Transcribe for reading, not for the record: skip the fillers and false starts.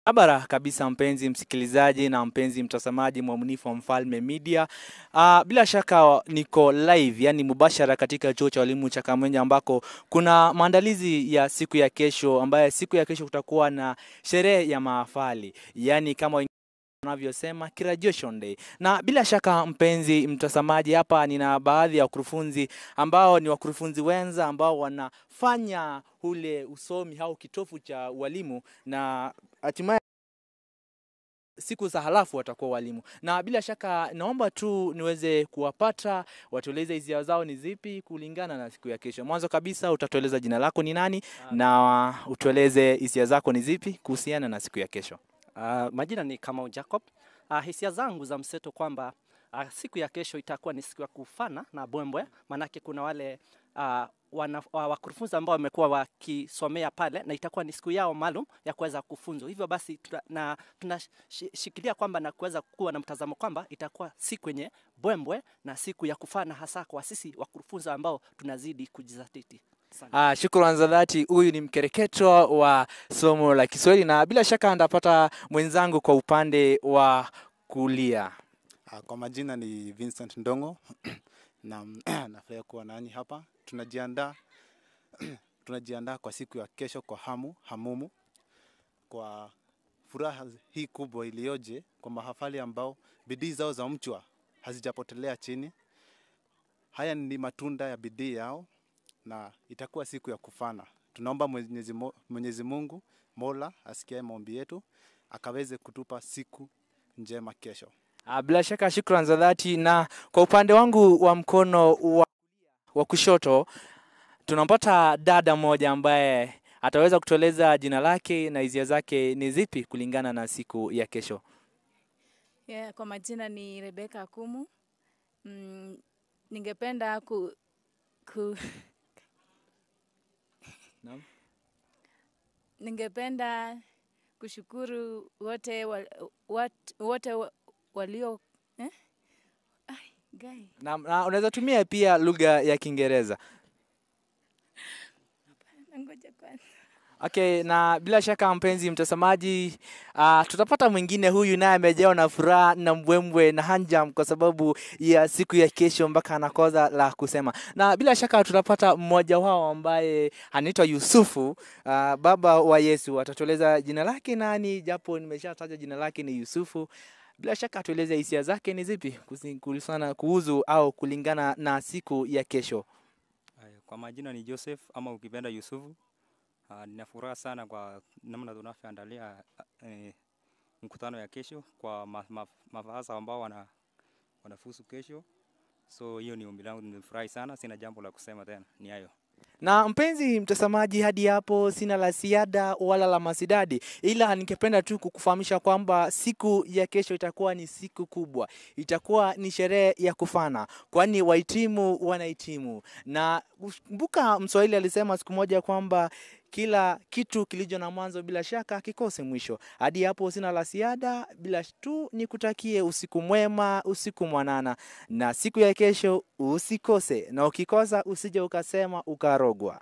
Habara kabisa mpenzi msikilizaji na mpenzi mtazamaji mwaminifu wa Mfalme Media. Bila shaka niko live, yani mubashara katika chuo cha walimu cha Kamwenye ambako kuna maandalizi ya siku ya kesho, ambaye siku ya kesho kutakuwa na sherehe ya mahafali. Yani kama wanavyosema graduation day. Na bila shaka mpenzi mtazamaji, hapa nina baadhi ya wakurufunzi ambao ni wakurufunzi wenza ambao wanafanya ule usomi au kitofu cha walimu, na hatimaye siku za halafu watakuwa walimu. Na bila shaka naomba tu niweze kuwapata watueleze hisia zao ni zipi kulingana na siku ya kesho. Mwanzo kabisa utatueleza jina lako ni nani na utueleze hisia zako ni zipi kuhusiana na siku ya kesho. Majina ni Kamau Jacob. Hisia zangu za mseto kwamba siku ya kesho itakuwa ni siku ya kufana na bwembwe, manake kuna wale wakurufunzi ambao wamekuwa wakisomea pale na itakuwa ni siku yao maalum ya kuweza kufunzwa. Hivyo basi tunashikilia kwamba na kuweza kuwa na mtazamo kwamba itakuwa siku yenye bwembwe na siku ya kufana, hasa kwa sisi wakurufunzi ambao tunazidi kujizatiti. Shukrani za dhati. Huyu ni mkereketo wa somo la Kiswahili na bila shaka ndapata mwenzangu kwa upande wa kulia. Kwa majina ni Vincent Ndongo na nafurahia kuwa nanyi hapa. Tunajiandaa kwa siku ya kesho kwa hamumu, kwa furaha hii kubwa iliyoje kwa mahafali ambao bidii zao za mchwa hazijapotelea chini. Haya ni matunda ya bidii yao na itakuwa siku ya kufana. Tunaomba Mwenyezi Mungu Mola asikie maombi yetu akaweze kutupa siku njema kesho. Bila shaka shukrani za dhati. Na kwa upande wangu wa mkono wa kushoto tunampata dada mmoja ambaye ataweza kutueleza jina lake na hisia zake ni zipi kulingana na siku ya kesho. Kwa majina ni Rebecca Akumu. Ningependa ningependa kushukuru wote walio na unaweza tumia pia lugha ya Kiingereza. Ngoja kwanza. Okay, na bila shaka mpenzi mtazamaji, tutapata mwingine huyu naye amejawa na furaha na mbwembwe na hanjam kwa sababu ya siku ya kesho mpaka anakoza la kusema. Na bila shaka tutapata mmoja wao ambaye anaitwa Yusufu, baba wa Yesu. Atatueleza jina lake nani, japo nimeshataja jina lake ni Yusufu. Bila shaka atueleze hisia zake ni zipi kuhusiana kuhusu au kulingana na siku ya kesho. Kwa majina ni Joseph ama ukipenda Yusufu. Nina furaha sana kwa namna tunavyoandalia mkutano ya kesho kwa mafahasa ambao wanafuzu kesho. So hiyo ni ombi langu, nimefurahi sana, sina jambo la kusema tena, ni hayo. Na mpenzi mtazamaji, hadi hapo sina la ziada wala la masidadi, ila ningependa tu kukufahamisha kwamba siku ya kesho itakuwa ni siku kubwa. Itakuwa ni sherehe ya kufana, kwani wahitimu wanahitimu. Na kumbuka Mswahili alisema siku moja kwamba kila kitu kilicho na mwanzo bila shaka kikose mwisho. Hadi hapo sina la ziada, bila tu nikutakie usiku mwema, usiku mwanana, na siku ya kesho usikose, na ukikosa usije ukasema ukarogwa.